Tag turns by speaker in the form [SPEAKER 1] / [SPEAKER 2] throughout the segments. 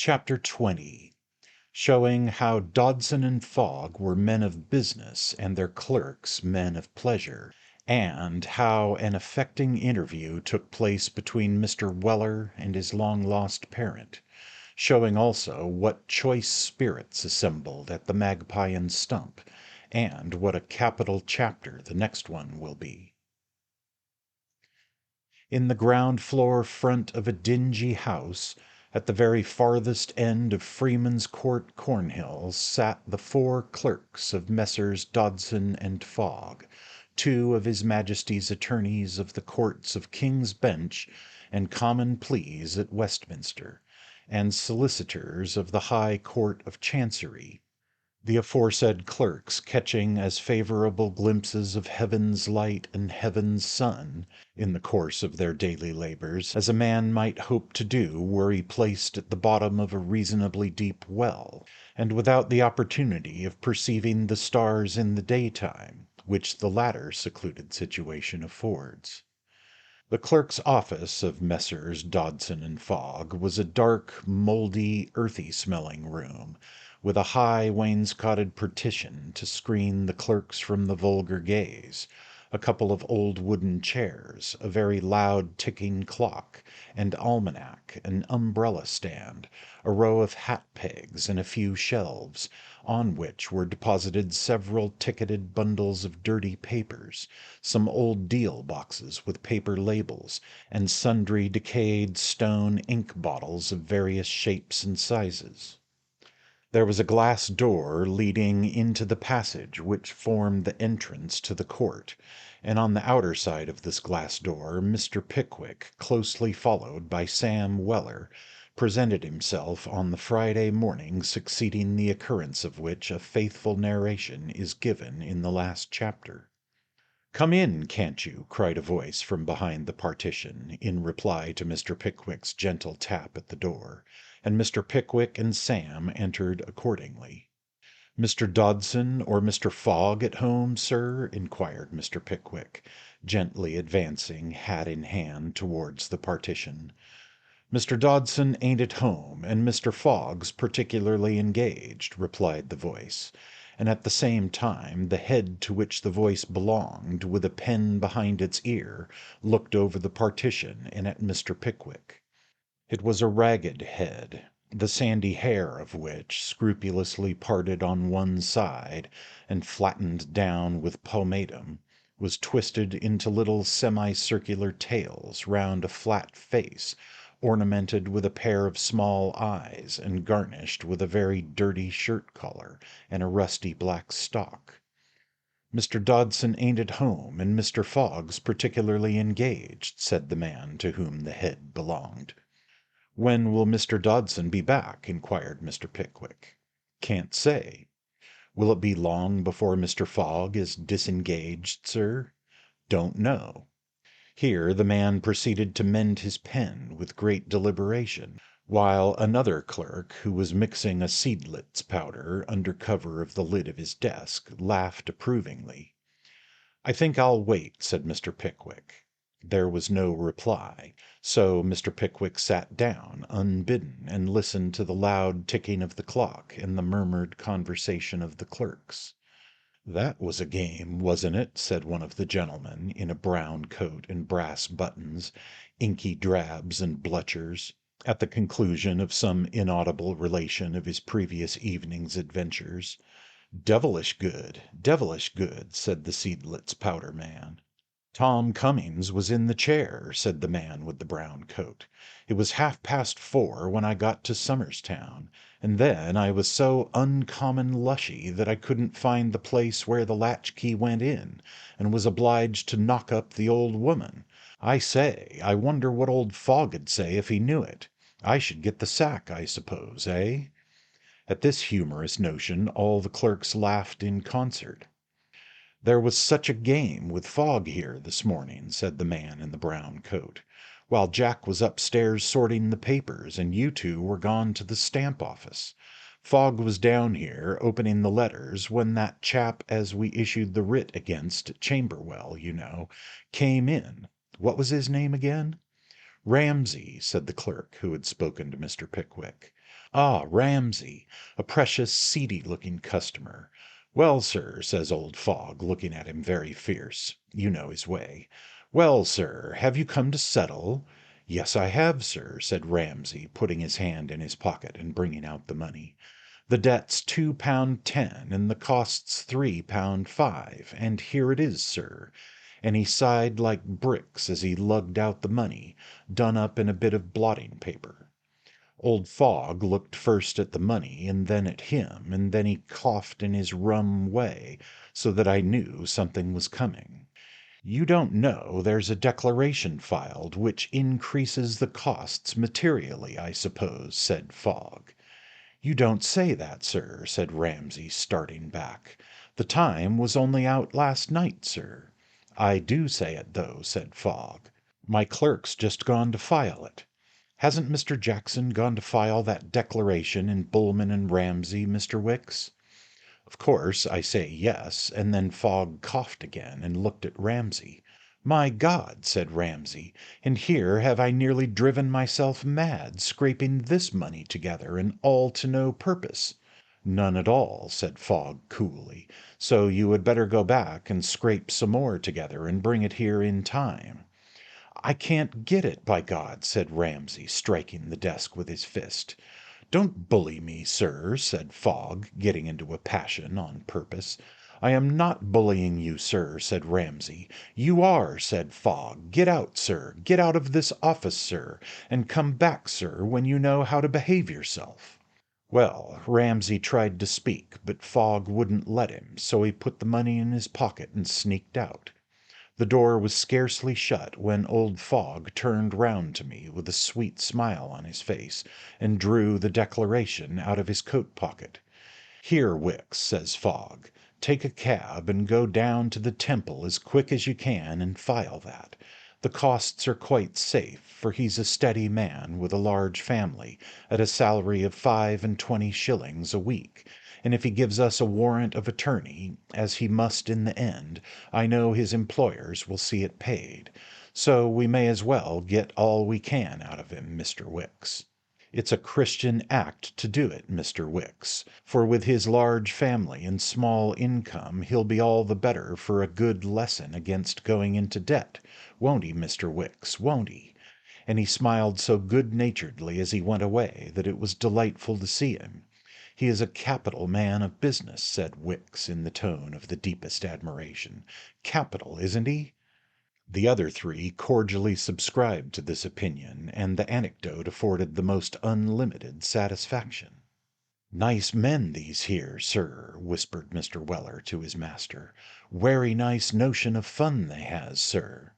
[SPEAKER 1] Chapter 20, showing how Dodson and Fogg were men of business and their clerks men of pleasure, and how an affecting interview took place between Mr. Weller and his long-lost parent, showing also what choice spirits assembled at the Magpie and Stump, and what a capital chapter the next one will be. In the ground floor front of a dingy house, at the very farthest end of Freeman's Court, Cornhill, sat the four clerks of Messrs. Dodson and Fogg, two of His Majesty's attorneys of the courts of King's Bench and Common Pleas at Westminster, and solicitors of the High Court of Chancery, the aforesaid clerks catching as favourable glimpses of heaven's light and heaven's sun in the course of their daily labours as a man might hope to do were he placed at the bottom of a reasonably deep well, and without the opportunity of perceiving the stars in the daytime, which the latter secluded situation affords. The clerk's office of Messrs. Dodson and Fogg was a dark, mouldy, earthy-smelling room, with a high wainscoted partition to screen the clerks from the vulgar gaze, a couple of old wooden chairs, a very loud ticking clock, and almanac, an umbrella stand, a row of hat pegs, and a few shelves, on which were deposited several ticketed bundles of dirty papers, some old deal boxes with paper labels, and sundry decayed stone ink bottles of various shapes and sizes. There was a glass door leading into the passage which formed the entrance to the court, and on the outer side of this glass door Mr. Pickwick, closely followed by Sam Weller, presented himself on the Friday morning succeeding the occurrence of which a faithful narration is given in the last chapter. "Come in, can't you?" cried a voice from behind the partition, in reply to Mr. Pickwick's gentle tap at the door, and Mr. Pickwick and Sam entered accordingly. "Mr. Dodson or Mr. Fogg at home, sir?" inquired Mr. Pickwick, gently advancing, hat in hand, towards the partition. "Mr. Dodson ain't at home, and Mr. Fogg's particularly engaged," replied the voice, and at the same time the head to which the voice belonged, with a pen behind its ear, looked over the partition and at Mr. Pickwick. It was a ragged head, the sandy hair of which, scrupulously parted on one side and flattened down with pomatum, was twisted into little semicircular tails round a flat face, ornamented with a pair of small eyes, and garnished with a very dirty shirt collar and a rusty black stock. "Mr. Dodson ain't at home, and Mr. Fogg's particularly engaged," said the man to whom the head belonged. "When will Mr. Dodson be back?" inquired Mr. Pickwick. "Can't say." "Will it be long before Mr. Fogg is disengaged, sir?" "Don't know." Here the man proceeded to mend his pen with great deliberation, while another clerk, who was mixing a Seidlitz powder under cover of the lid of his desk, laughed approvingly. "I think I'll wait," said Mr. Pickwick. There was no reply, so Mr. Pickwick sat down unbidden and listened to the loud ticking of the clock and the murmured conversation of the clerks. "That was a game, wasn't it?" said one of the gentlemen, in a brown coat and brass buttons, inky drabs and bluchers, at the conclusion of some inaudible relation of his previous evening's adventures. Devilish good," said the Seidlitz powder man. "Tom Cummings was in the chair," said the man with the brown coat. "It was 4:30 when I got to Somerstown, and then I was so uncommon lushy that I couldn't find the place where the latchkey went in, and was obliged to knock up the old woman. I say, I wonder what old Fogg'd say if he knew it. I should get the sack, I suppose, eh?" At this humorous notion all the clerks laughed in concert. "There was such a game with Fogg here this morning," said the man in the brown coat, "while Jack was upstairs sorting the papers, and you two were gone to the stamp office. Fogg was down here, opening the letters, when that chap as we issued the writ against, Chamberwell, you know, came in. What was his name again?" "Ramsay," said the clerk who had spoken to Mr. Pickwick. Ah, Ramsay, a precious seedy-looking customer. Well, sir, says old Fogg, looking at him very fierce. You know his way. Well, sir, have you come to settle? Yes, I have, sir, said Ramsay, putting his hand in his pocket and bringing out the money. The debt's £2.10, and the cost's £3.5, and here it is, sir. And he sighed like bricks as he lugged out the money, done up in a bit of blotting paper. Old Fogg looked first at the money and then at him, and then he coughed in his rum way, so that I knew something was coming. You don't know there's a declaration filed which increases the costs materially, I suppose, said Fogg. You don't say that, sir, said Ramsay, starting back. The Time was only out last night, sir. I do say it, though, said Fogg. My clerk's just gone to file it. Hasn't Mr. Jackson gone to file that declaration in Bullman and Ramsay, Mr. Wicks? Of course, I say yes, and then Fogg coughed again and looked at Ramsay. My God, said Ramsay, and here have I nearly driven myself mad, scraping this money together, and all to no purpose. None at all, said Fogg coolly, so you had better go back and scrape some more together and bring it here in time. I can't get it, by God, said Ramsay, striking the desk with his fist. Don't bully me, sir, said Fogg, getting into a passion on purpose. I am not bullying you, sir, said Ramsay. You are, said Fogg. Get out, sir. Get out of this office, sir, and come back, sir, when you know how to behave yourself. Well, Ramsay tried to speak, but Fogg wouldn't let him, so he put the money in his pocket and sneaked out. The door was scarcely shut when old Fogg turned round to me with a sweet smile on his face, and drew the declaration out of his coat pocket. Here, Wicks, says Fogg, take a cab and go down to the Temple as quick as you can and file that. The costs are quite safe, for he's a steady man with a large family, at a salary of 25 shillings a week, and if he gives us a warrant of attorney, as he must in the end, I know his employers will see it paid. So we may as well get all we can out of him, Mr. Wicks. It's a Christian act to do it, Mr. Wicks, for with his large family and small income he'll be all the better for a good lesson against going into debt, won't he, Mr. Wicks, won't he? And he smiled so good-naturedly as he went away that it was delightful to see him. He is a capital man of business, said Wicks in the tone of the deepest admiration. Capital, isn't he? The other three cordially subscribed to this opinion, and the anecdote afforded the most unlimited satisfaction. Nice men these here, sir, whispered Mr. Weller to his master. Werry nice notion of fun they has, sir.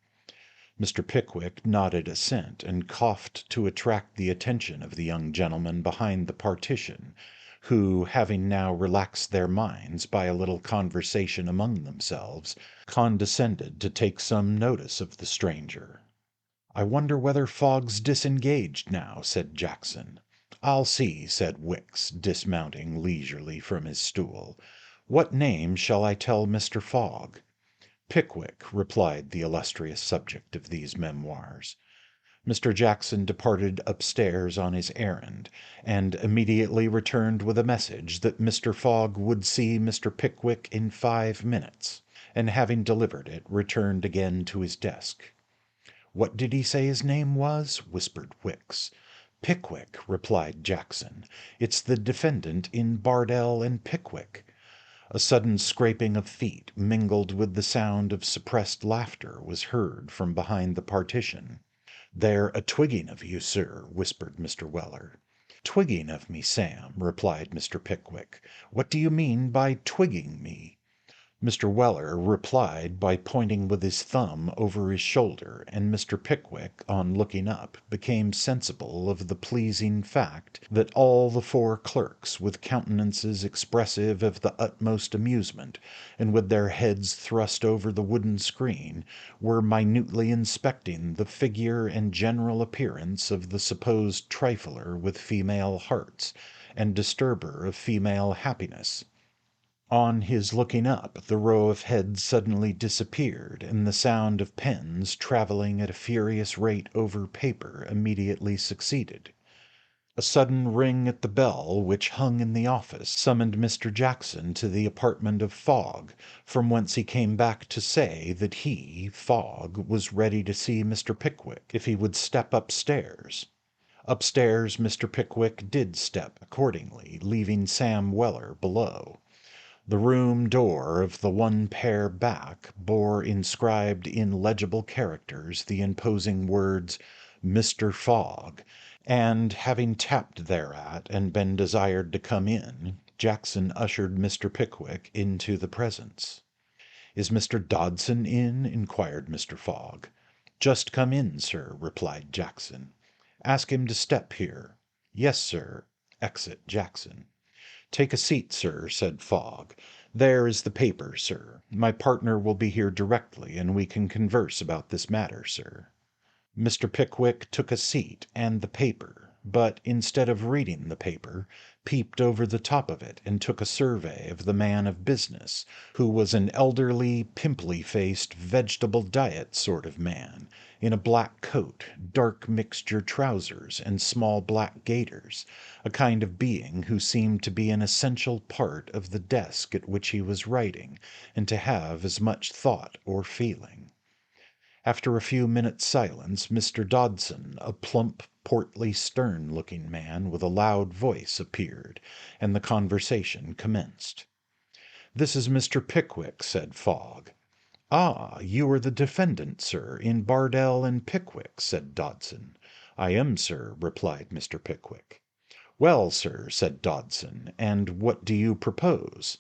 [SPEAKER 1] Mr. Pickwick nodded assent, and coughed to attract the attention of the young gentlemen behind the partition, who, having now relaxed their minds by a little conversation among themselves, condescended to take some notice of the stranger. I wonder whether Fogg's disengaged now, said Jackson. I'll see, said Wicks, dismounting leisurely from his stool. What name shall I tell Mr. Fogg? Pickwick, replied the illustrious subject of these memoirs. Mr. Jackson departed upstairs on his errand, and immediately returned with a message that Mr. Fogg would see Mr. Pickwick in 5 minutes, and having delivered it, returned again to his desk. What did he say his name was? Whispered Wicks. Pickwick, replied Jackson. It's the defendant in Bardell and Pickwick. A sudden scraping of feet, mingled with the sound of suppressed laughter, was heard from behind the partition. They're a-twigging of you, sir, whispered Mr. Weller. Twigging of me, Sam, replied Mr. Pickwick. What do you mean by twigging me? Mr. Weller replied by pointing with his thumb over his shoulder, and Mr. Pickwick, on looking up, became sensible of the pleasing fact that all the 4 clerks, with countenances expressive of the utmost amusement, and with their heads thrust over the wooden screen, were minutely inspecting the figure and general appearance of the supposed trifler with female hearts, and disturber of female happiness. On his looking up, the row of heads suddenly disappeared, and the sound of pens travelling at a furious rate over paper immediately succeeded. A sudden ring at the bell which hung in the office summoned Mr. Jackson to the apartment of Fogg, from whence he came back to say that he, Fogg, was ready to see Mr. Pickwick, if he would step upstairs. Upstairs Mr. Pickwick did step accordingly, leaving Sam Weller below. The room door of the one pair back bore inscribed in legible characters the imposing words Mr. Fogg, and having tapped thereat and been desired to come in, Jackson ushered Mr. Pickwick into the presence. "Is Mr. Dodson in?" inquired Mr. Fogg. "Just come in, sir," replied Jackson. "Ask him to step here." "Yes, sir." Exit Jackson. "Take a seat, sir," said Fogg. "There is the paper, sir. My partner will be here directly, and we can converse about this matter, sir." Mr. Pickwick took a seat and the paper, but instead of reading the paper, peeped over the top of it and took a survey of the man of business, who was an elderly, pimply-faced, vegetable diet sort of man, in a black coat, dark mixture trousers, and small black gaiters, a kind of being who seemed to be an essential part of the desk at which he was writing, and to have as much thought or feeling. After a few minutes' silence, Mr. Dodson, a plump, portly, stern-looking man with a loud voice, appeared, and the conversation commenced. "This is Mr. Pickwick," said Fogg. "Ah, you are the defendant, sir, in Bardell and Pickwick," said Dodson. "I am, sir," replied Mr. Pickwick. "Well, sir," said Dodson, "and what do you propose?"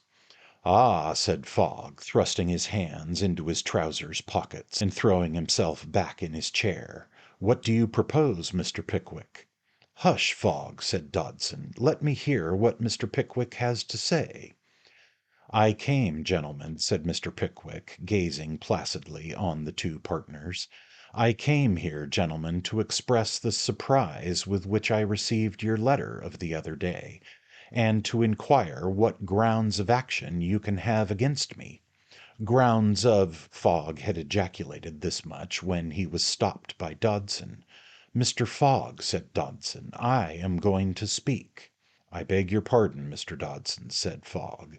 [SPEAKER 1] "Ah," said Fogg, thrusting his hands into his trousers pockets, and throwing himself back in his chair, "what do you propose, Mr. Pickwick?" "Hush, Fogg," said Dodson. "Let me hear what Mr. Pickwick has to say." "I came, gentlemen," said Mr. Pickwick, gazing placidly on the two partners, "I came here, gentlemen, to express the surprise with which I received your letter of the other day, and to inquire what grounds of action you can have against me." "Grounds of—" Fogg had ejaculated this much when he was stopped by Dodson. "Mr. Fogg," said Dodson, "I am going to speak." "I beg your pardon, Mr. Dodson," said Fogg.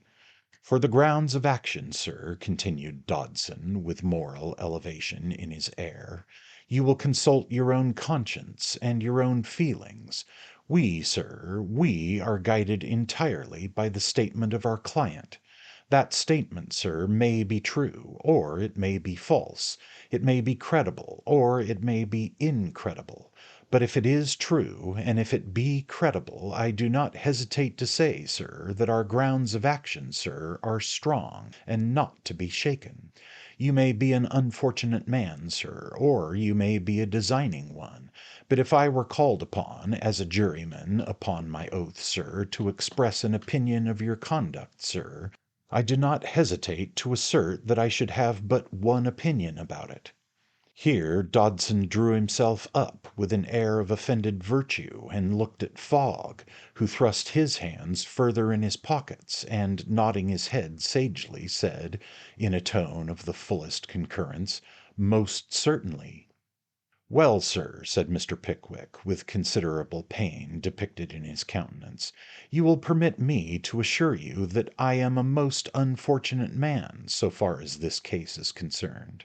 [SPEAKER 1] "For the grounds of action, sir," continued Dodson, with moral elevation in his air, "you will consult your own conscience and your own feelings. We, sir, we are guided entirely by the statement of our client. That statement, sir, may be true, or it may be false. It may be credible, or it may be incredible. But if it is true, and if it be credible, I do not hesitate to say, sir, that our grounds of action, sir, are strong, and not to be shaken. You may be an unfortunate man, sir, or you may be a designing one, but if I were called upon, as a juryman, upon my oath, sir, to express an opinion of your conduct, sir, I do not hesitate to assert that I should have but one opinion about it." Here Dodson drew himself up with an air of offended virtue, and looked at Fogg, who thrust his hands further in his pockets, and nodding his head sagely, said, in a tone of the fullest concurrence, "Most certainly." "Well, sir," said Mr. Pickwick, with considerable pain depicted in his countenance, "you will permit me to assure you that I am a most unfortunate man, so far as this case is concerned."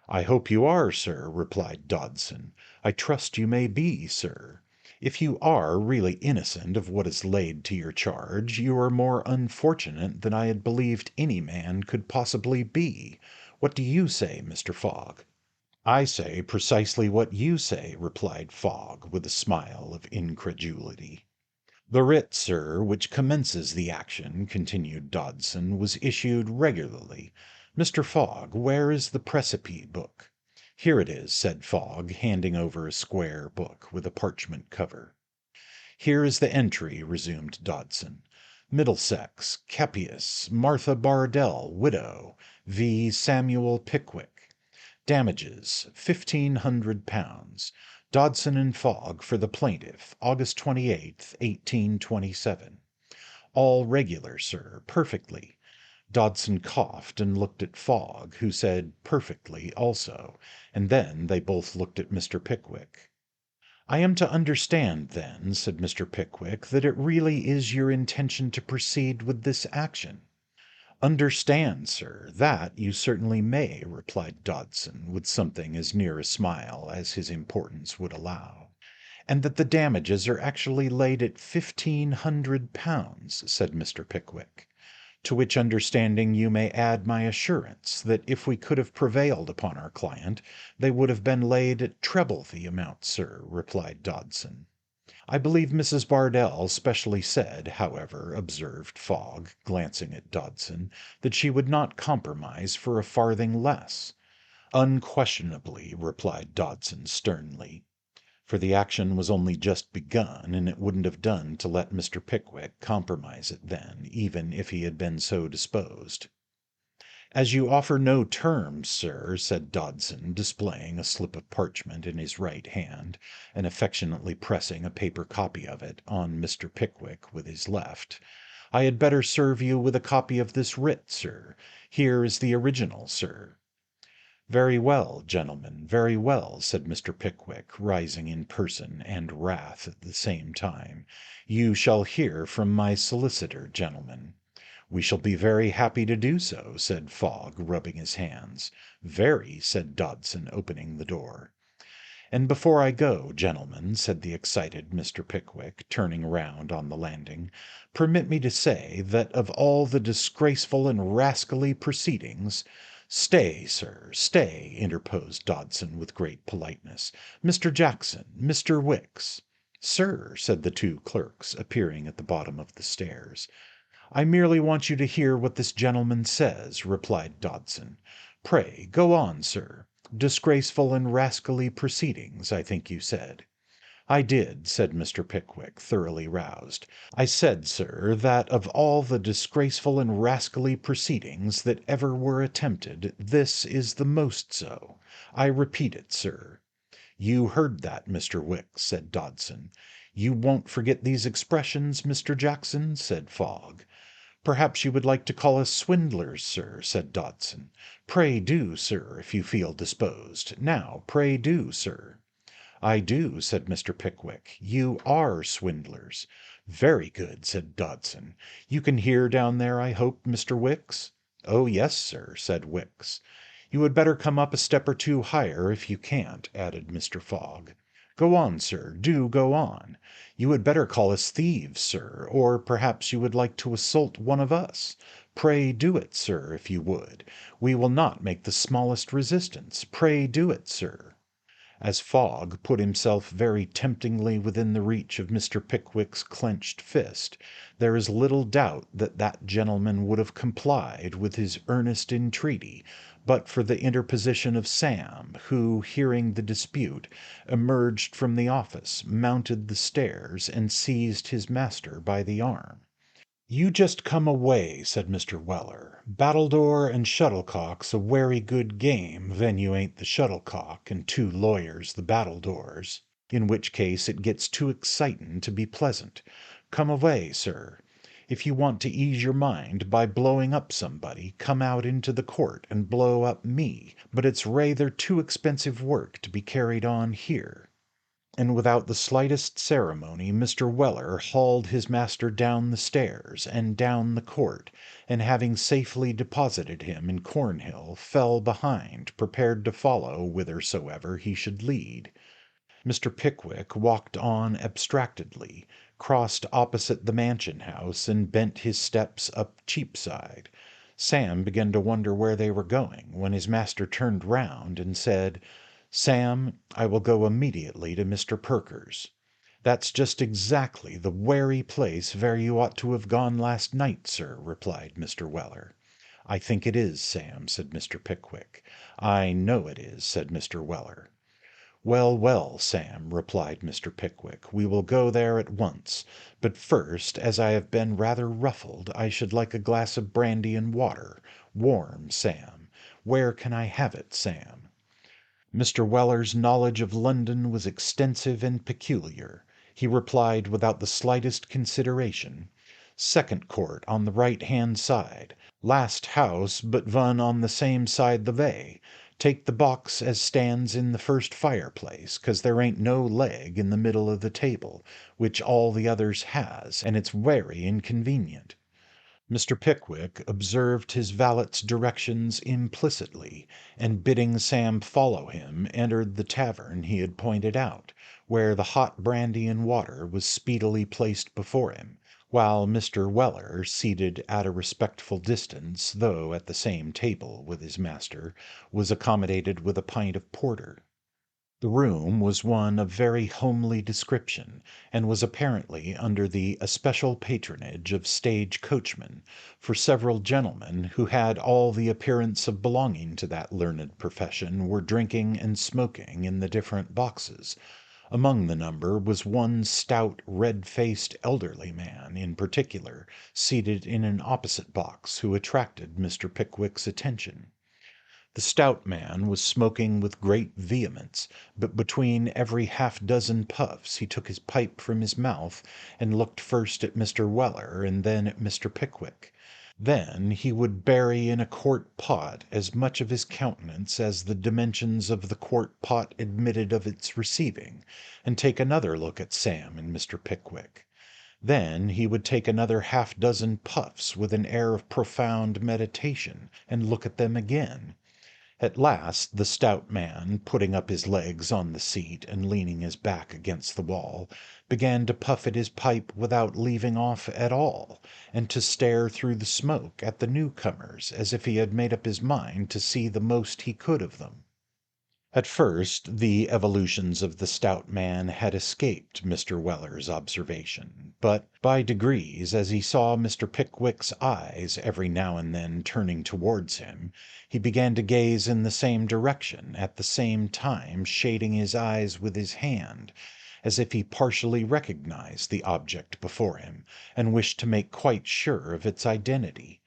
[SPEAKER 1] "I hope you are, sir," replied Dodson. "I trust you may be, sir. If you are really innocent of what is laid to your charge, you are more unfortunate than I had believed any man could possibly be. What do you say, Mr. Fogg?" "I say precisely what you say," replied Fogg, with a smile of incredulity. "The writ, sir, which commences the action," continued Dodson, "was issued regularly. Mr. Fogg, where is the precipice book?" "Here it is," said Fogg, handing over a square book with a parchment cover. "Here is the entry," resumed Dodson. "Middlesex, Kepius, Martha Bardell, widow, v. Samuel Pickwick. Damages, £1,500. Dodson and Fogg for the plaintiff, August 28th, 1827. All regular, sir, perfectly." Dodson coughed and looked at Fogg, who said perfectly also, and then they both looked at Mr. Pickwick. "I am to understand, then," said Mr. Pickwick, "that it really is your intention to proceed with this action?" "Understand, sir, that you certainly may," replied Dodson, with something as near a smile as his importance would allow. "And that the damages are actually laid at £1,500, said Mr. Pickwick. "To which understanding you may add my assurance that if we could have prevailed upon our client, they would have been laid at treble the amount, sir," replied Dodson. "I believe Mrs. Bardell specially said, however," observed Fogg, glancing at Dodson, "that she would not compromise for a farthing less." "Unquestionably," replied Dodson sternly, for the action was only just begun, and it wouldn't have done to let Mr. Pickwick compromise it then, even if he had been so disposed. "As you offer no terms, sir," said Dodson, displaying a slip of parchment in his right hand, and affectionately pressing a paper copy of it on Mr. Pickwick with his left, "I had better serve you with a copy of this writ, sir. Here is the original, sir." "Very well, gentlemen, very well," said Mr. Pickwick, rising in person and wrath at the same time. "You shall hear from my solicitor, gentlemen." "We shall be very happy to do so," said Fogg, rubbing his hands. "Very," said Dodson, opening the door. "And before I go, gentlemen," said the excited Mr. Pickwick, turning round on the landing, "permit me to say that of all the disgraceful and rascally proceedings—" "Stay, sir, stay," interposed Dodson with great politeness. "Mr. Jackson, Mr. Wicks." "Sir," said the two clerks, appearing at the bottom of the stairs. "I merely want you to hear what this gentleman says," replied Dodson. "Pray go on, sir. Disgraceful and rascally proceedings, I think you said." "I did," said Mr. Pickwick, thoroughly roused. "I said, sir, that of all the disgraceful and rascally proceedings that ever were attempted, this is the most so. I repeat it, sir." "You heard that, Mr. Wicks," said Dodson. "You won't forget these expressions, Mr. Jackson?" said Fogg. "Perhaps you would like to call us swindlers, sir," said Dodson. "Pray do, sir, if you feel disposed. Now, pray do, sir." "I do," said Mr. Pickwick. "You are swindlers." "Very good," said Dodson. "You can hear down there, I hope, Mr. Wicks?" "Oh, yes, sir," said Wicks. "You had better come up a step or two higher if you can't," added Mr. Fogg. "Go on, sir, do go on. You had better call us thieves, sir, or perhaps you would like to assault one of us. Pray do it, sir, if you would. We will not make the smallest resistance. Pray do it, sir." As Fogg put himself very temptingly within the reach of Mr. Pickwick's clenched fist, there is little doubt that that gentleman would have complied with his earnest entreaty, but for the interposition of Sam, who, hearing the dispute, emerged from the office, mounted the stairs, and seized his master by the arm. "You just come away," said Mr. Weller. "Battledore and shuttlecock's a werry good game, ven you ain't the shuttlecock and two lawyers the battledores, in which case it gets too excitin' to be pleasant. Come away, sir. If you want to ease your mind by blowing up somebody, come out into the court and blow up me, but it's rayther too expensive work to be carried on here." And without the slightest ceremony Mr. Weller hauled his master down the stairs and down the court, and having safely deposited him in Cornhill, fell behind, prepared to follow whithersoever he should lead. Mr. Pickwick walked on abstractedly, crossed opposite the mansion house, and bent his steps up Cheapside. Sam began to wonder where they were going, when his master turned round and said, "Sam, I will go immediately to Mr. Perker's." "That's just exactly the werry place vere you ought to have gone last night, sir," replied Mr. Weller. "I think it is, Sam," said Mr. Pickwick. "I know it is," said Mr. Weller. "Well, well, Sam," replied Mr. Pickwick, "we will go there at once. But first, as I have been rather ruffled, I should like a glass of brandy and water. Warm, Sam. Where can I have it, Sam?" Mr. Weller's knowledge of London was extensive and peculiar. He replied without the slightest consideration, "Second court on the right hand side. Last house but vun on the same side the vay. Take the box as stands in the first fireplace, 'cause there ain't no leg in the middle of the table, which all the others has, and it's wery inconvenient." Mr. Pickwick observed his valet's directions implicitly, and bidding Sam follow him, entered the tavern he had pointed out, where the hot brandy and water was speedily placed before him, while Mr. Weller, seated at a respectful distance, though at the same table with his master, was accommodated with a pint of porter. The room was one of very homely description, and was apparently under the especial patronage of stage coachmen, for several gentlemen, who had all the appearance of belonging to that learned profession, were drinking and smoking in the different boxes. Among the number was one stout, red-faced, elderly man, in particular, seated in an opposite box, who attracted Mr. Pickwick's attention. The stout man was smoking with great vehemence, but between every half-dozen puffs he took his pipe from his mouth and looked first at Mr. Weller and then at Mr. Pickwick. Then he would bury in a quart pot as much of his countenance as the dimensions of the quart pot admitted of its receiving, and take another look at Sam and Mr. Pickwick. Then he would take another half-dozen puffs with an air of profound meditation, and look at them again. At last the stout man, putting up his legs on the seat and leaning his back against the wall, began to puff at his pipe without leaving off at all, and to stare through the smoke at the newcomers as if he had made up his mind to see the most he could of them. At first the evolutions of the stout man had escaped Mr. Weller's observation, but by degrees, as he saw Mr. Pickwick's eyes every now and then turning towards him, he began to gaze in the same direction, at the same time shading his eyes with his hand, as if he partially recognized the object before him, and wished to make quite sure of its identity.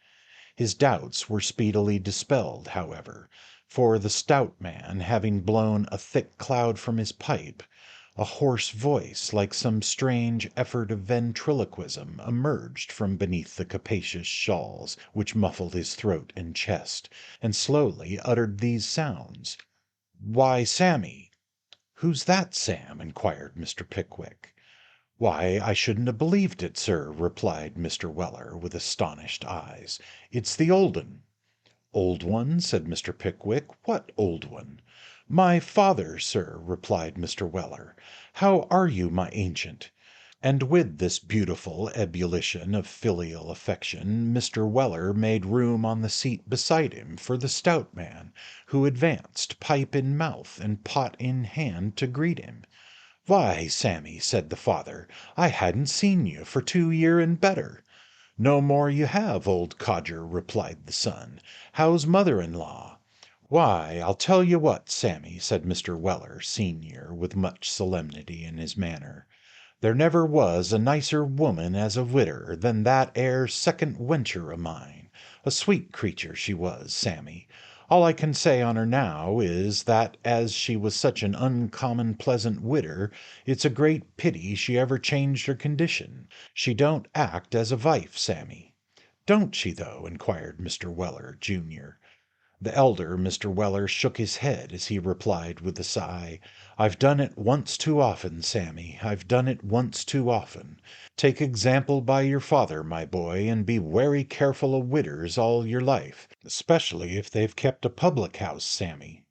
[SPEAKER 1] His doubts were speedily dispelled, however, for the stout man having blown a thick cloud from his pipe, a hoarse voice, like some strange effort of ventriloquism, emerged from beneath the capacious shawls which muffled his throat and chest, and slowly uttered these sounds: "Why, Sammy!" "Who's that, Sam?" inquired Mr. Pickwick. "Why, I shouldn't have believed it, sir," replied Mr. Weller, with astonished eyes. "It's the old 'un." "Old one?" said Mr. Pickwick. "What old one?" "My father, sir," replied Mr. Weller. "How are you, my ancient?" And with this beautiful ebullition of filial affection, Mr. Weller made room on the seat beside him for the stout man, who advanced, pipe in mouth and pot in hand, to greet him. "Why, Sammy," said the father, "I hadn't seen you for 2 year and better." "No more you have, old codger," replied the son. "How's mother-in-law?" "Why, I'll tell you what, Sammy," said Mr. Weller, senior, with much solemnity in his manner, "there never was a nicer woman as a widder than that 'ere second wenture o' mine. A sweet creature she was, Sammy. All I can say on her now is, that as she was such an uncommon pleasant widder, it's a great pity she ever changed her condition. She don't act as a vife, Sammy." "Don't she, though?" inquired Mr. Weller, junior. The elder Mr. Weller shook his head as he replied with a sigh, "I've done it once too often, Sammy, I've done it once too often. Take example by your father, my boy, and be wery careful o' widders all your life, especially if they've kept a public house, Sammy."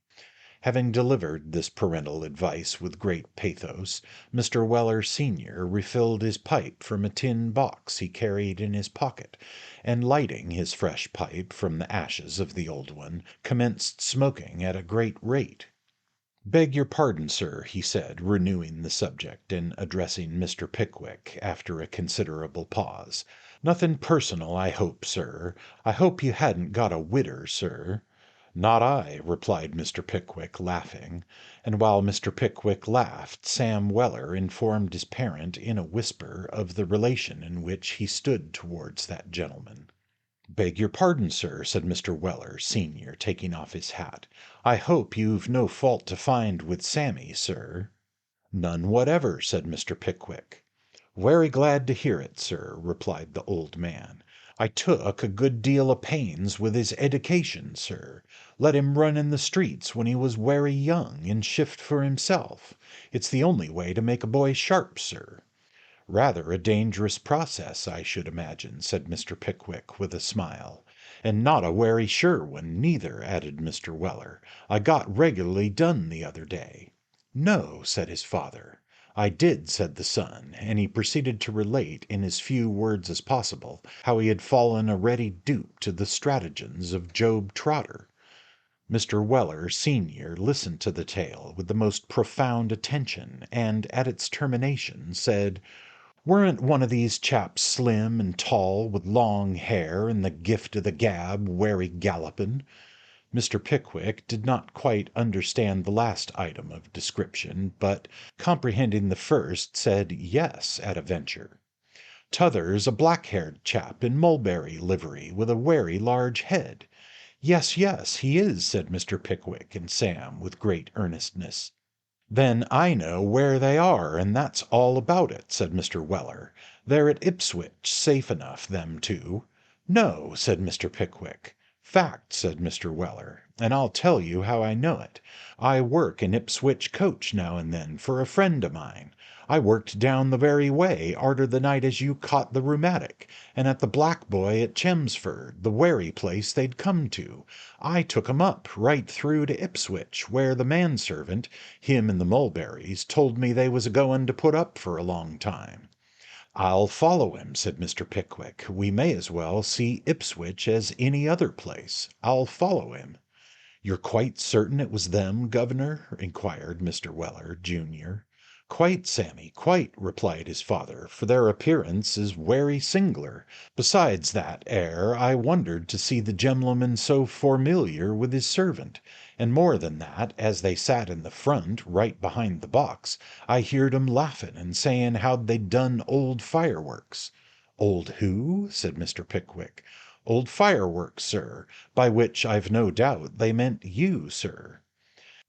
[SPEAKER 1] Having delivered this parental advice with great pathos, Mr. Weller senior refilled his pipe from a tin box he carried in his pocket, and lighting his fresh pipe from the ashes of the old one, commenced smoking at a great rate. "Beg your pardon, sir," he said, renewing the subject, and addressing Mr. Pickwick, after a considerable pause. "Nothing personal, I hope, sir. I hope you hadn't got a widder, sir." "Not I," replied Mr. Pickwick, laughing, and while Mr. Pickwick laughed, Sam Weller informed his parent in a whisper of the relation in which he stood towards that gentleman. "Beg your pardon, sir," said Mr. Weller, senior, taking off his hat. "I hope you've no fault to find with Sammy, sir." "None whatever," said Mr. Pickwick. "Wery glad to hear it, sir," replied the old man. I took a good deal o' pains with his edication, sir. Let him run in the streets when he was werry young, and shift for himself. It's the only way to make a boy sharp, sir." "Rather a dangerous process, I should imagine," said Mr. Pickwick, with a smile. "And not a werry sure one, neither," added Mr. Weller. "I got regularly done the other day." "No," said his father. "I did," said the son, and he proceeded to relate, in as few words as possible, how he had fallen a ready dupe to the stratagems of Job Trotter. Mr. Weller, senior, listened to the tale with the most profound attention, and at its termination said, "Weren't one of these chaps slim and tall, with long hair, and the gift of the gab, werry gallopin'?" Mr. Pickwick did not quite understand the last item of description, but, comprehending the first, said yes at a venture. "T'other's a black-haired chap in mulberry livery, with a werry large head." "Yes, yes, he is," said Mr. Pickwick and Sam, with great earnestness. "Then I know where they are, and that's all about it," said Mr. Weller. "They're at Ipswich, safe enough, them two." "No," said Mr. Pickwick. "Fact," said Mr. Weller, "and I'll tell you how I know it. I work an Ipswich coach now and then for a friend o' mine. I worked down the very way arter the night as you caught the rheumatic, and at the Black Boy at Chelmsford, the werry place they'd come to. I took 'em up right through to Ipswich, where the manservant, him and the mulberries, told me they was a-going to put up for a long time." "I'll follow him," said Mr. Pickwick. "We may as well see Ipswich as any other place. I'll follow him." "You're quite certain it was them, governor?" inquired Mr. Weller, junior. "Quite, Sammy, quite," replied his father, "for their appearance is werry sing'lar. Besides that 'ere, I wondered to see the gem'leman so formiliar with his servant. And more than that, as they sat in the front, right behind the box, I heerd 'em laughing and saying how they'd done old fireworks." "Old who?" said Mr. Pickwick. "Old fireworks, sir, by which I've no doubt they meant you, sir."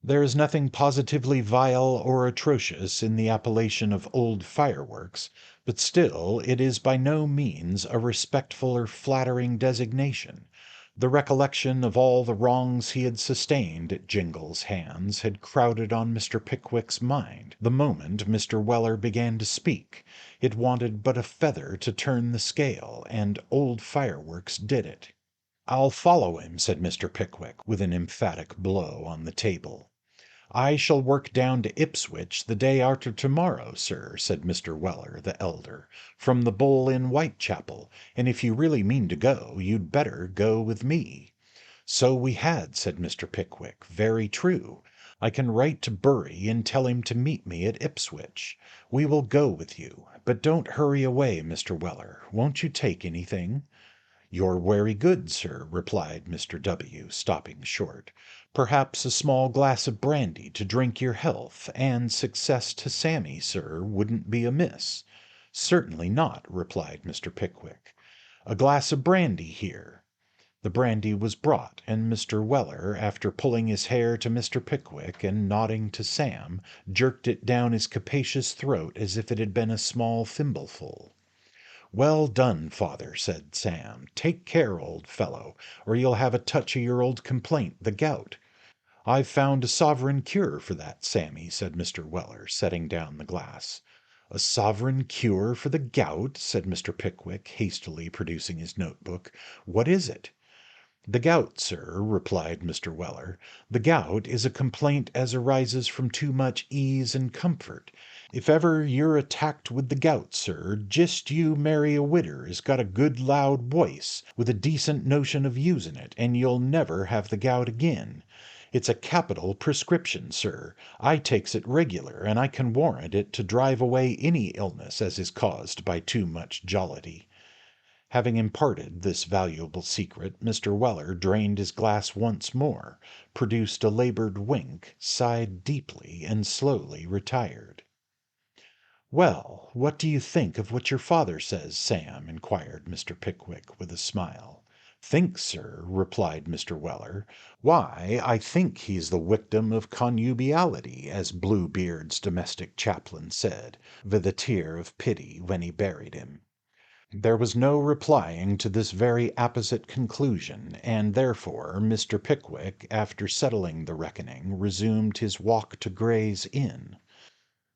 [SPEAKER 1] There is nothing positively vile or atrocious in the appellation of old fireworks, but still it is by no means a respectful or flattering designation. The recollection of all the wrongs he had sustained at Jingle's hands had crowded on Mr. Pickwick's mind the moment Mr. Weller began to speak. It wanted but a feather to turn the scale, and old fireworks did it. "I'll follow him," said Mr. Pickwick, with an emphatic blow on the table. "I shall work down to Ipswich the day arter tomorrow, sir," said Mr. Weller, the elder, "from the Bull in Whitechapel, and if you really mean to go, you'd better go with me." "So we had," said Mr. Pickwick. "Very true. I can write to Bury and tell him to meet me at Ipswich. We will go with you. But don't hurry away, Mr. Weller. Won't you take anything?" "You're werry good, sir," replied Mr. W., stopping short. "Perhaps a small glass of brandy to drink your health and success to Sammy, sir, wouldn't be amiss." "Certainly not," replied Mr. Pickwick. "A glass of brandy here." The brandy was brought, and Mr. Weller, after pulling his hair to Mr. Pickwick and nodding to Sam, jerked it down his capacious throat as if it had been a small thimbleful. "Well done, father," said Sam. "Take care, old fellow, or you'll have a touch of your old complaint, the gout." "I've found a sovereign cure for that, Sammy," said Mr. Weller, setting down the glass. "A sovereign cure for the gout?" said Mr. Pickwick, hastily producing his notebook. "What is it?" "The gout, sir," replied Mr. Weller. "The gout is a complaint as arises from too much ease and comfort. If ever you're attacked with the gout, sir, jist you marry a widder as got a good loud woice, with a decent notion of using it, and you'll never have the gout again. It's a capital prescription, sir. I takes it regular, and I can warrant it to drive away any illness as is caused by too much jollity." Having imparted this valuable secret, Mr. Weller drained his glass once more, produced a labored wink, sighed deeply, and slowly retired. "Well, what do you think of what your father says, Sam?" inquired Mr. Pickwick, with a smile. "Think, sir," replied Mr. Weller. "Why, I think he's the wictim of connubiality, as Bluebeard's domestic chaplain said, with a tear of pity, when he buried him." There was no replying to this very apposite conclusion, and therefore Mr. Pickwick, after settling the reckoning, resumed his walk to Gray's Inn.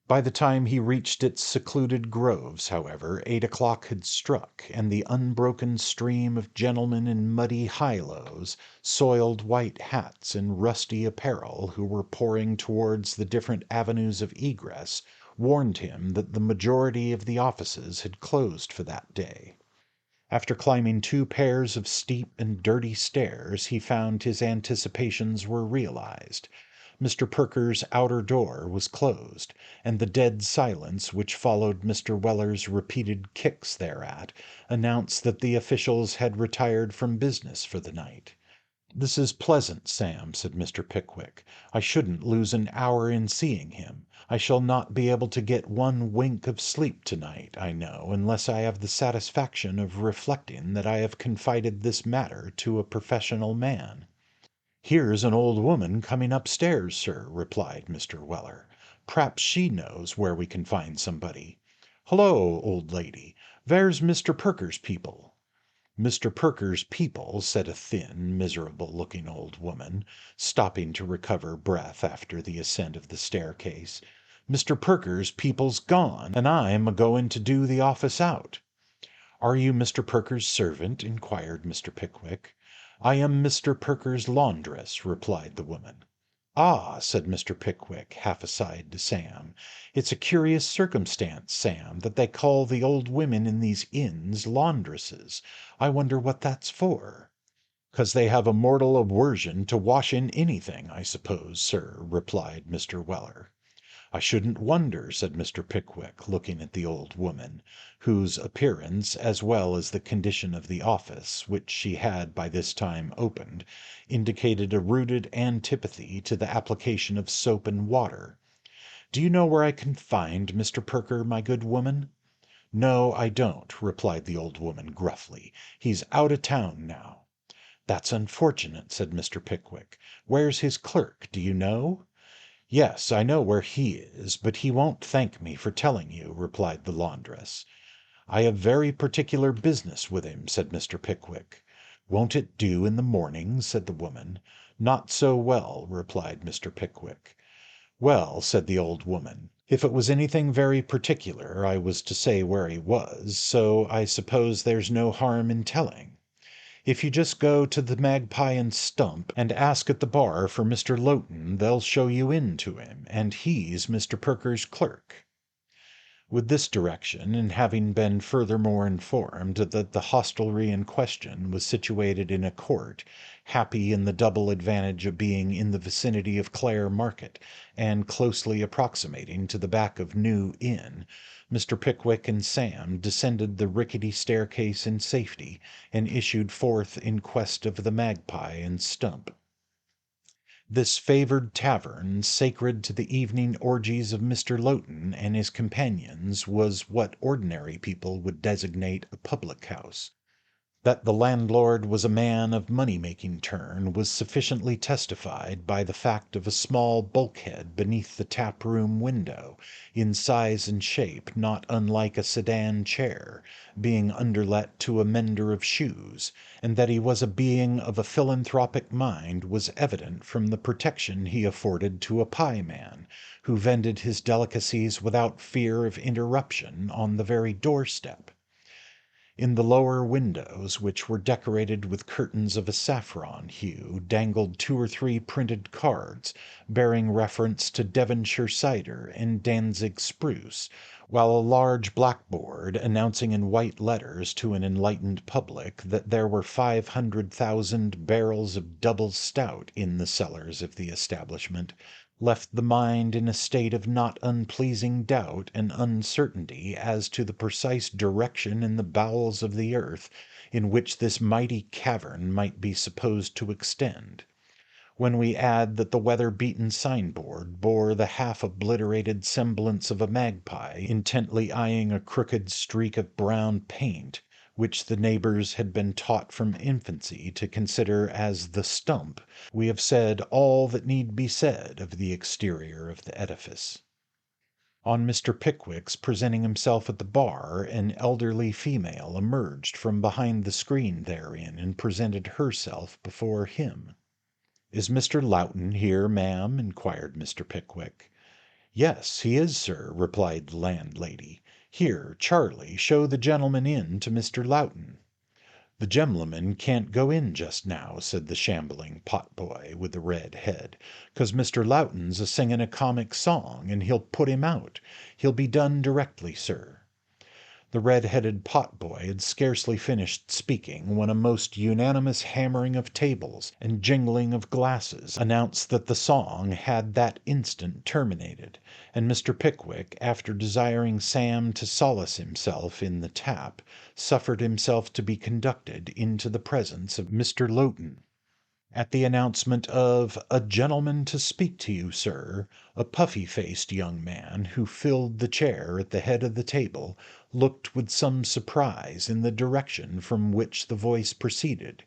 [SPEAKER 1] By the time he reached its secluded groves, however, 8 o'clock had struck, and the unbroken stream of gentlemen in muddy high-lows, soiled white hats, and rusty apparel, who were pouring towards the different avenues of egress, warned him that the majority of the offices had closed for that day. After climbing 2 pairs of steep and dirty stairs, he found his anticipations were realized. Mr. Perker's outer door was closed, and the dead silence which followed Mr. Weller's repeated kicks thereat announced that the officials had retired from business for the night. "This is pleasant, Sam," said Mr. Pickwick. "I shouldn't lose an hour in seeing him. I shall not be able to get one wink of sleep to-night, I know, unless I have the satisfaction of reflecting that I have confided this matter to a professional man." "Here's an old woman coming upstairs, sir," replied Mr. Weller. "P'raps she knows where we can find somebody. Hullo, old lady, vere's Mr. Perker's people?" "Mr. Perker's people," said a thin, miserable-looking old woman, stopping to recover breath after the ascent of the staircase. "Mr. Perker's people's gone, and I'm a-going to do the office out." "Are you Mr. Perker's servant?" inquired Mr. Pickwick. "I am Mr. Perker's laundress," replied the woman. "Ah," said Mr. Pickwick, half aside to Sam, "it's a curious circumstance, Sam, that they call the old women in these inns laundresses. I wonder what that's for." "'Cause they have a mortal awersion to washing anything, I suppose, sir," replied Mr. Weller. "I shouldn't wonder," said Mr. Pickwick, looking at the old woman, whose appearance, as well as the condition of the office, which she had by this time opened, indicated a rooted antipathy to the application of soap and water. "Do you know where I can find Mr. Perker, my good woman?" "No, I don't," replied the old woman gruffly. "He's out of town now." "That's unfortunate," said Mr. Pickwick. "Where's his clerk, do you know?" "Yes, I know where he is, but he won't thank me for telling you," replied the laundress. "I have very particular business with him," said Mr. Pickwick. "Won't it do in the morning?" said the woman. "Not so well," replied Mr. Pickwick. "Well," said the old woman, "if it was anything very particular, I was to say where he was, so I suppose there's no harm in telling. If you just go to the Magpie and Stump and ask at the bar for Mr. Lowten, they'll show you in to him, and he's Mr. Perker's clerk." With this direction, and having been furthermore informed that the hostelry in question was situated in a court, happy in the double advantage of being in the vicinity of Clare Market, and closely approximating to the back of New Inn, Mr. Pickwick and Sam descended the rickety staircase in safety, and issued forth in quest of the Magpie and Stump. This favoured tavern, sacred to the evening orgies of Mr. Lowten and his companions, was what ordinary people would designate a public house. That the landlord was a man of money-making turn was sufficiently testified by the fact of a small bulkhead beneath the tap-room window, in size and shape not unlike a sedan chair, being underlet to a mender of shoes, and that he was a being of a philanthropic mind was evident from the protection he afforded to a pie-man, who vended his delicacies without fear of interruption on the very doorstep. In the lower windows, which were decorated with curtains of a saffron hue, dangled 2 or 3 printed cards, bearing reference to Devonshire cider and Danzig spruce, while a large blackboard, announcing in white letters to an enlightened public that there were 500,000 barrels of double stout in the cellars of the establishment, left the mind in a state of not unpleasing doubt and uncertainty as to the precise direction in the bowels of the earth in which this mighty cavern might be supposed to extend. When we add that the weather-beaten signboard bore the half-obliterated semblance of a magpie intently eyeing a crooked streak of brown paint, which the neighbours had been taught from infancy to consider as the stump, we have said all that need be said of the exterior of the edifice. On Mr. Pickwick's presenting himself at the bar, an elderly female emerged from behind the screen therein and presented herself before him. "Is Mr. Loughton here, ma'am?" inquired Mr. Pickwick. "Yes, he is, sir," replied the landlady. "Here, Charlie, show the gentleman in to Mr. Loughton." "The gem'leman can't go in just now," said the shambling potboy with the red head, "'cause Mr. Loughton's a singing a comic song, and he'll put him out. He'll be done directly, sir." The red-headed potboy had scarcely finished speaking when a most unanimous hammering of tables and jingling of glasses announced that the song had that instant terminated, and Mr. Pickwick, after desiring Sam to solace himself in the tap, suffered himself to be conducted into the presence of Mr. Loughton. At the announcement of "A gentleman to speak to you, sir," a puffy-faced young man, who filled the chair at the head of the table, looked with some surprise in the direction from which the voice proceeded,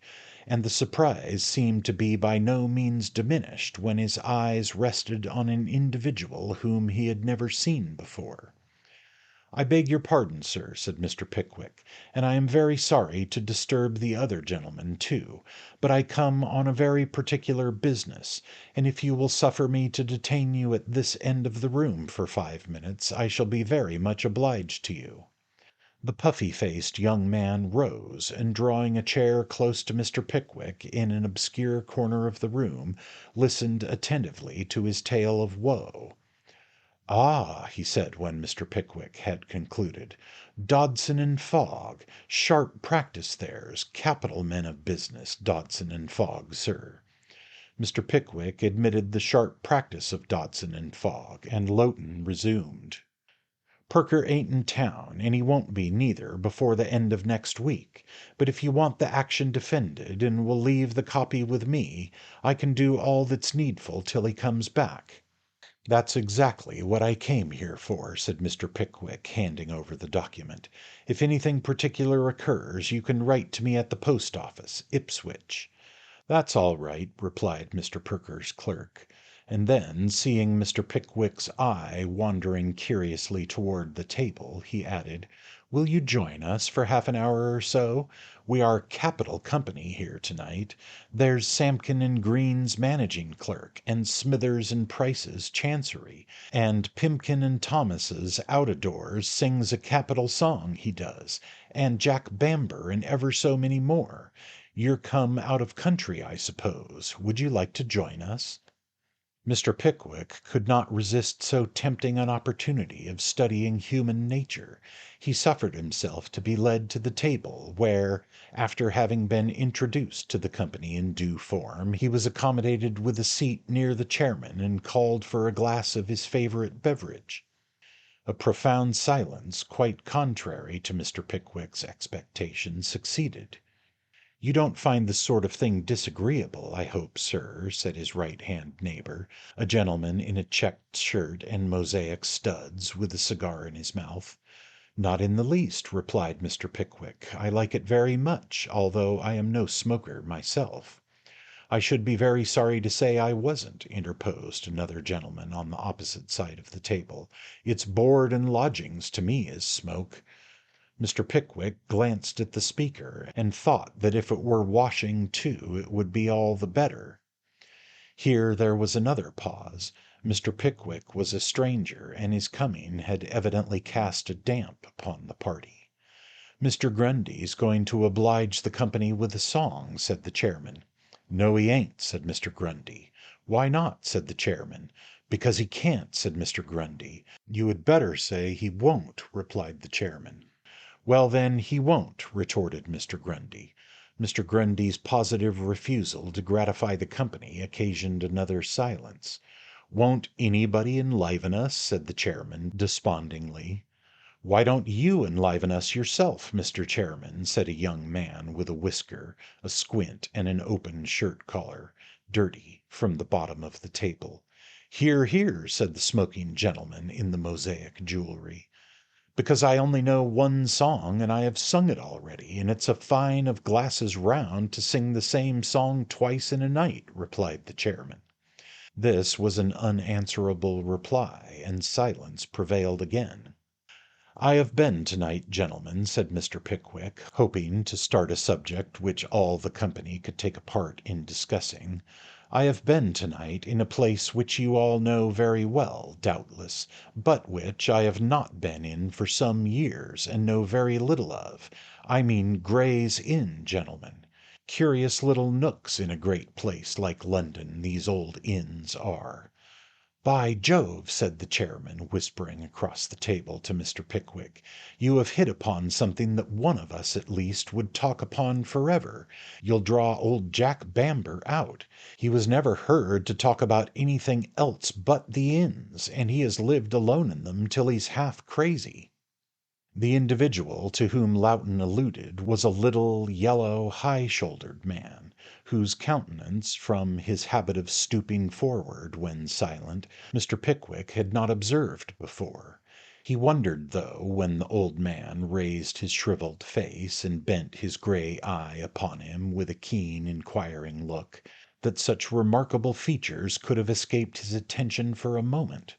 [SPEAKER 1] and the surprise seemed to be by no means diminished when his eyes rested on an individual whom he had never seen before. "I beg your pardon, sir," said Mr. Pickwick, "and I am very sorry to disturb the other gentleman too, but I come on a very particular business, and if you will suffer me to detain you at this end of the room for 5 minutes, I shall be very much obliged to you." The puffy-faced young man rose, and drawing a chair close to Mr. Pickwick in an obscure corner of the room, listened attentively to his tale of woe. "Ah," he said when Mr. Pickwick had concluded, "Dodson and Fogg. Sharp practice theirs. Capital men of business, Dodson and Fogg, sir." Mr. Pickwick admitted the sharp practice of Dodson and Fogg, and Loughton resumed. "Perker ain't in town, and he won't be neither before the end of next week, but if you want the action defended, and will leave the copy with me, I can do all that's needful till he comes back." "That's exactly what I came here for," said Mr. Pickwick, handing over the document. "If anything particular occurs, you can write to me at the post office, Ipswich." "That's all right," replied Mr. Perker's clerk. And then, seeing Mr. Pickwick's eye wandering curiously toward the table, he added, "Will you join us for half an hour or so? We are capital company here to-night. There's Samkin and Green's managing clerk, and Smithers and Price's chancery, and Pimpkin and Thomas's out-o-doors sings a capital song, he does, and Jack Bamber and ever so many more. You're come out of country, I suppose. Would you like to join us?" Mr. Pickwick could not resist so tempting an opportunity of studying human nature. He suffered himself to be led to the table, where, after having been introduced to the company in due form, he was accommodated with a seat near the chairman and called for a glass of his favourite beverage. A profound silence, quite contrary to Mr. Pickwick's expectations, succeeded. "You don't find this sort of thing disagreeable, I hope, sir," said his right-hand neighbour, a gentleman in a checked shirt and mosaic studs, with a cigar in his mouth. "Not in the least," replied Mr. Pickwick. "I like it very much, although I am no smoker myself." "I should be very sorry to say I wasn't," interposed another gentleman on the opposite side of the table. "It's board and lodgings to me is smoke." Mr. Pickwick glanced at the speaker, and thought that if it were washing too, it would be all the better. Here there was another pause. Mr. Pickwick was a stranger, and his coming had evidently cast a damp upon the party. "Mr. Grundy's going to oblige the company with a song," said the chairman. "No, he ain't," said Mr. Grundy. "Why not?" said the chairman. "Because he can't," said Mr. Grundy. "You had better say he won't," replied the chairman. "Well, then, he won't," retorted Mr. Grundy. Mr. Grundy's positive refusal to gratify the company occasioned another silence. "Won't anybody enliven us?" said the chairman, despondingly. "Why don't you enliven us yourself, Mr. Chairman?" said a young man with a whisker, a squint, and an open shirt collar, dirty, from the bottom of the table. "Hear, hear!" said the smoking gentleman in the mosaic jewellery. "Because I only know one song, and I have sung it already, and it's a fine of glasses round to sing the same song twice in a night," replied the chairman. This was an unanswerable reply, and silence prevailed again. "I have been to-night, gentlemen," said Mr. Pickwick, hoping to start a subject which all the company could take a part in discussing, "I have been to-night in a place which you all know very well, doubtless, but which I have not been in for some years, and know very little of. I mean Gray's Inn, gentlemen. Curious little nooks in a great place like London, these old inns are." "By Jove!" said the chairman, whispering across the table to Mr. Pickwick, "you have hit upon something that one of us at least would talk upon forever. You'll draw old Jack Bamber out. He was never heard to talk about anything else but the inns, and he has lived alone in them till he's half crazy." The individual to whom Lawton alluded was a little, yellow, high-shouldered man, whose countenance, from his habit of stooping forward when silent, Mr. Pickwick had not observed before. He wondered, though, when the old man raised his shrivelled face and bent his grey eye upon him with a keen, inquiring look, that such remarkable features could have escaped his attention for a moment.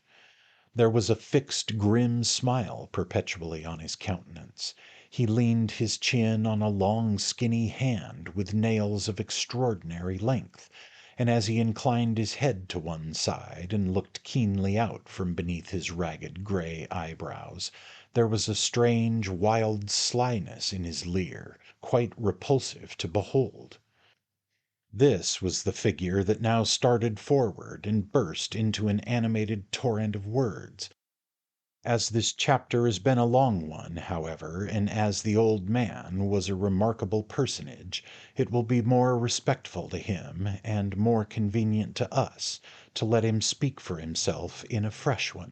[SPEAKER 1] There was a fixed grim smile perpetually on his countenance. He leaned his chin on a long skinny hand with nails of extraordinary length, and as he inclined his head to one side and looked keenly out from beneath his ragged grey eyebrows, there was a strange wild slyness in his leer, quite repulsive to behold. This was the figure that now started forward and burst into an animated torrent of words. As this chapter has been a long one, however, and as the old man was a remarkable personage, it will be more respectful to him, and more convenient to us, to let him speak for himself in a fresh one.